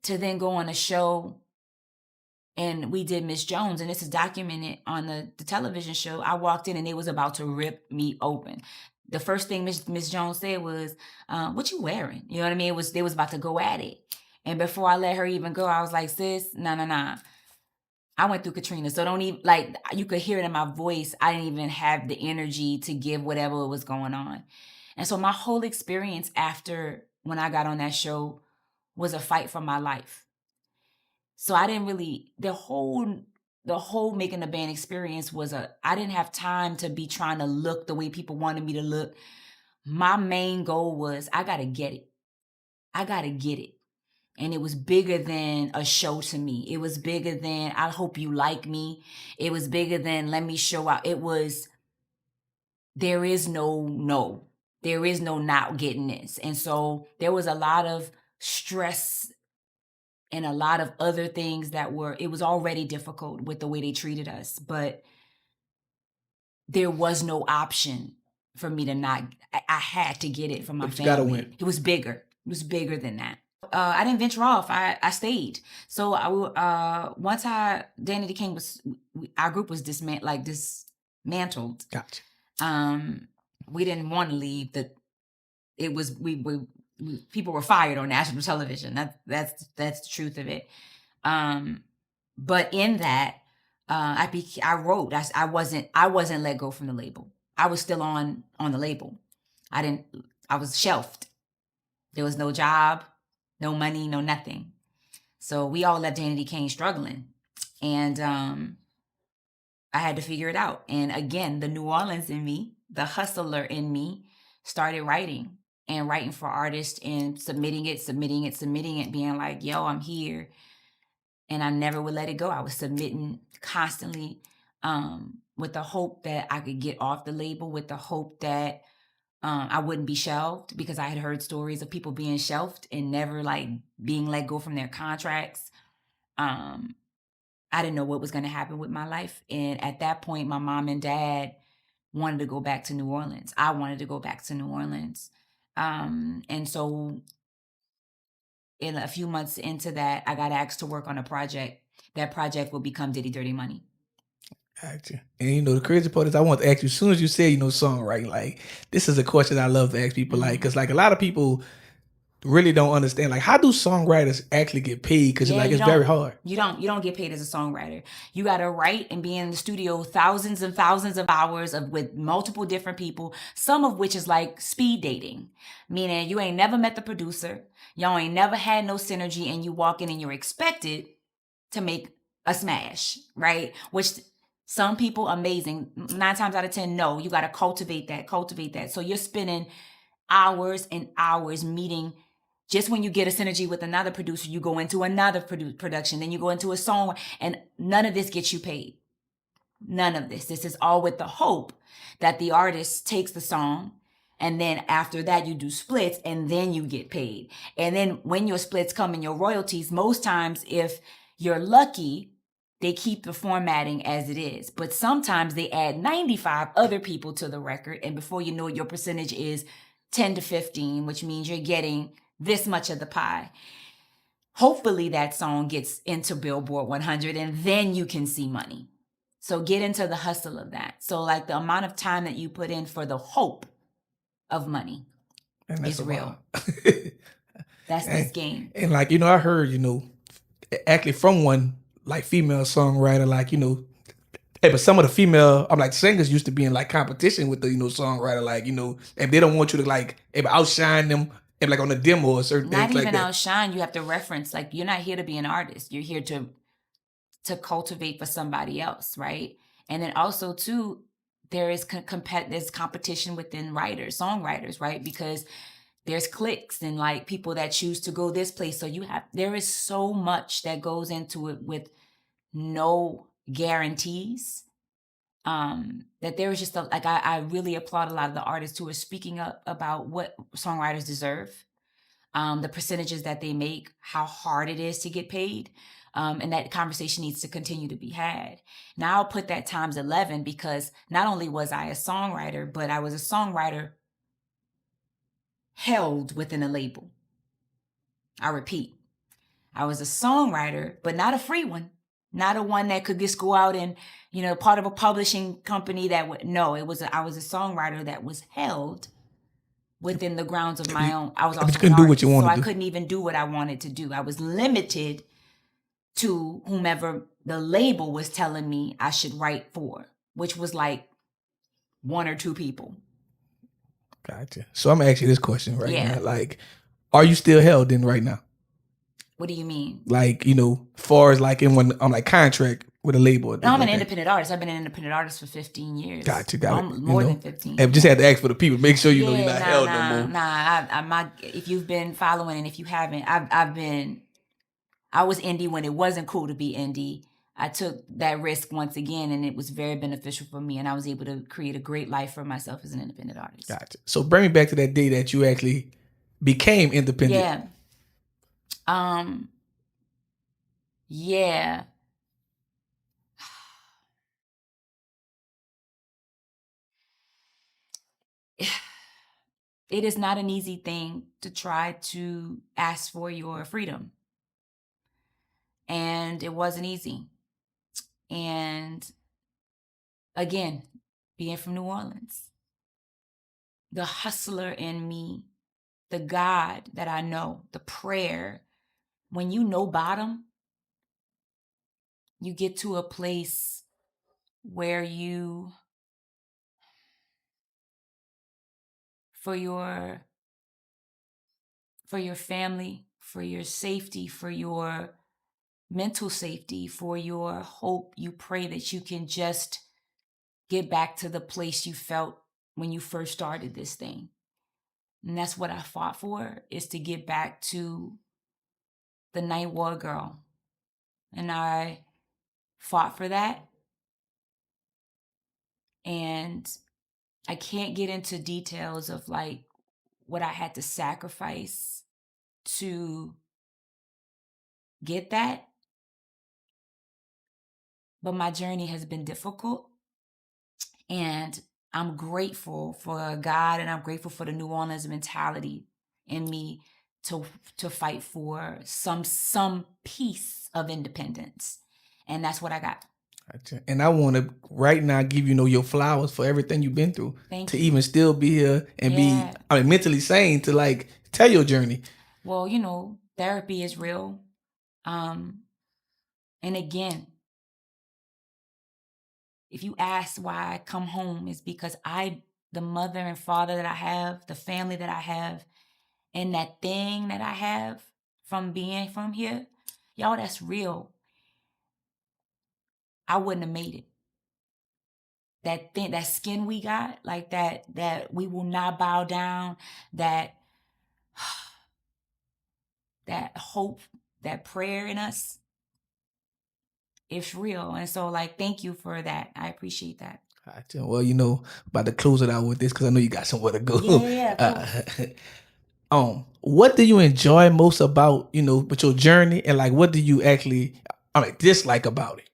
to then go on a show, and we did Miss Jones, and this is documented on the television show. I walked in and they was about to rip me open. The first thing Miss Jones said was, "What you wearing?" You know what I mean? They was about to go at it, and before I let her even go, I was like, "Sis, nah. I went through Katrina, so don't even like." You could hear it in my voice. I didn't even have the energy to give whatever was going on, and so my whole experience after when I got on that show was a fight for my life. So I didn't really the whole making the band experience was I didn't have time to be trying to look the way people wanted me to look. My main goal was I got to get it. I got to get it. And it was bigger than a show to me. It was bigger than I hope you like me. It was bigger than let me show out. It was there is no no. There is no not getting this. And so there was a lot of stress and a lot of other things it was already difficult with the way they treated us, but there was no option for me to not. I had to get it from my But you gotta family. win. It was bigger. It was bigger than that. I didn't venture off. I stayed. So once Danity Kane our group was dismantled. Gotcha. We didn't want to leave. It was people were fired on national television. That's the truth of it. But in that, I wrote. I wasn't let go from the label. I was still on the label. I was shelved. There was no job, no money, no nothing. So we all left Danity Kane struggling, and I had to figure it out. And again, the New Orleans in me, the hustler in me, started writing and writing for artists and submitting it, being like, "Yo, I'm here." And I never would let it go. I was submitting constantly, with the hope that I could get off the label, with the hope that I wouldn't be shelved, because I had heard stories of people being shelved and never like being let go from their contracts. I didn't know what was going to happen with my life. And at that point, my mom and dad wanted to go back to New Orleans. I wanted to go back to New Orleans. And so in a few months into that, I got asked to work on a project. That project will become Diddy Dirty Money. Gotcha. And the crazy part is I want to ask you, as soon as you say, songwriting, like this is a question I love to ask people, like, because like a lot of people really don't understand, like, how do songwriters actually get paid? Because like it's very hard. You don't get paid as a songwriter. You got to write and be in the studio thousands and thousands of hours with multiple different people, some of which is like speed dating, meaning you ain't never met the producer, y'all ain't never had no synergy, and you walk in and you're expected to make a smash, right? Which some people amazing. 9 times out of 10, no, you got to cultivate that. So you're spending hours and hours meeting. Just when you get a synergy with another producer, you go into another production, then you go into a song, and none of this gets you paid. None of this. This is all with the hope that the artist takes the song, and then after that you do splits, and then you get paid. And then when your splits come in your royalties, most times if you're lucky, they keep the formatting as it is. But sometimes they add 95 other people to the record, and before you know it, your percentage is 10 to 15, which means you're getting this much of the pie. Hopefully that song gets into Billboard 100, and then you can see money. So get into the hustle of that. So like the amount of time that you put in for the hope of money is real. That's this game. And like, I heard, actually from one like female songwriter, like, hey, but some of the female, I'm like, singers used to be in like competition with the, songwriter, like, if they don't want you to like, outshine them, like on the demo or certain Not things like that. Not even outshine, you have to reference, like, you're not here to be an artist. You're here to cultivate for somebody else, right? And then also too, there is there's competition within songwriters, right? Because there's cliques and like people that choose to go this place. So there is so much that goes into it with no guarantees. That there is just I really applaud a lot of the artists who are speaking up about what songwriters deserve, the percentages that they make, how hard it is to get paid. And that conversation needs to continue to be had. Now I'll put that times 11, because not only was I a songwriter, but I was a songwriter held within a label. I repeat, I was a songwriter, but not a free one. Not a one that could just go out and, part of a publishing company that would, no, I was a songwriter that was held within the grounds of my own. I was But you also an couldn't do what you artist, so wanted I to do. couldn't even do what I wanted to do. I was limited to whomever the label was telling me I should write for, which was like one or two people. Gotcha. So I'm gonna ask you this question right Yeah. now. Like, are you still held in right now? What do you mean? Like, far as like in one on like contract with a label. No, I'm an independent artist. I've been an independent artist for 15 years. Gotcha, got it. More than 15. I just had to ask for the people, make sure you're not held no more. Nah. If you've been following and if you haven't, I was indie when it wasn't cool to be indie. I took that risk once again, and it was very beneficial for me, and I was able to create a great life for myself as an independent artist. Gotcha. So bring me back to that day that you actually became independent. Yeah. Yeah. It is not an easy thing to try to ask for your freedom. And it wasn't easy. And again, being from New Orleans, the hustler in me, the God that I know, the prayer, when you know bottom, you get to a place where you, for your family, for your safety, for your mental safety, for your hope, you pray that you can just get back to the place you felt when you first started this thing. And that's what I fought for, is to get back to the night war girl. And I fought for that. And I can't get into details of like what I had to sacrifice to get that. But my journey has been difficult. And I'm grateful for God, and I'm grateful for the New Orleans mentality in me to fight for some piece of independence. And that's what I got. Gotcha. And I want to right now give your flowers for everything you've been through. Thank to you. even still be here and be mentally sane to like tell your journey. Well, therapy is real. And again, if you ask why I come home, it's because the mother and father that I have, the family that I have, and that thing that I have from being from here, y'all, that's real. I wouldn't have made it. That thing, that skin we got, like that we will not bow down, that hope, that prayer in us, it's real. And so like, thank you for that. I appreciate that. Gotcha. Well, about to close it out with this because I know you got somewhere to go. Cool. What do you enjoy most about, with your journey, and like what do you actually dislike about it?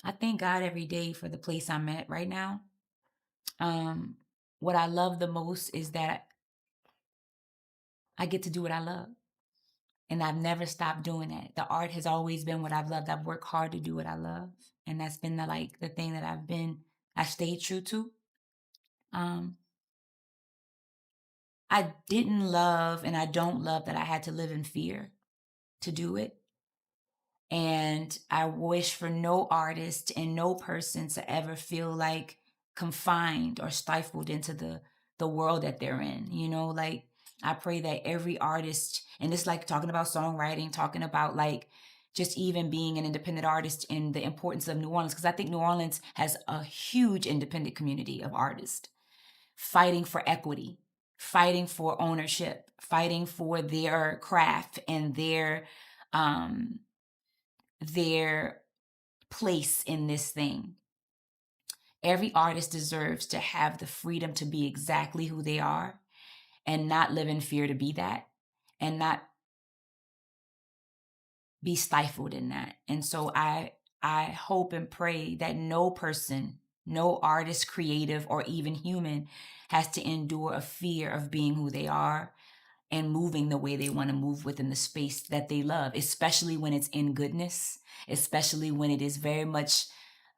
I thank God every day for the place I'm at right now. What I love the most is that I get to do what I love. And I've never stopped doing that. The art has always been what I've loved. I've worked hard to do what I love. And that's been the thing that I stayed true to. I didn't love and I don't love that I had to live in fear to do it. And I wish for no artist and no person to ever feel like confined or stifled into the world that they're in. Like I pray that every artist, and it's like talking about songwriting, talking about like just even being an independent artist and the importance of New Orleans, because I think New Orleans has a huge independent community of artists fighting for equity, fighting for ownership, fighting for their craft and their place in this thing. Every artist deserves to have the freedom to be exactly who they are and not live in fear to be that and not be stifled in that. And so I hope and pray that no person, no artist, creative, or even human has to endure a fear of being who they are and moving the way they want to move within the space that they love, especially when it's in goodness, especially when it is very much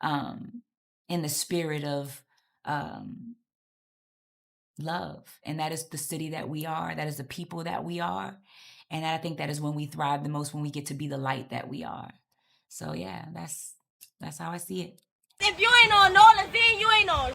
in the spirit of love. And that is the city that we are. That is the people that we are. And I think that is when we thrive the most, when we get to be the light that we are. So yeah, that's how I see it. If you ain't on all the then you ain't on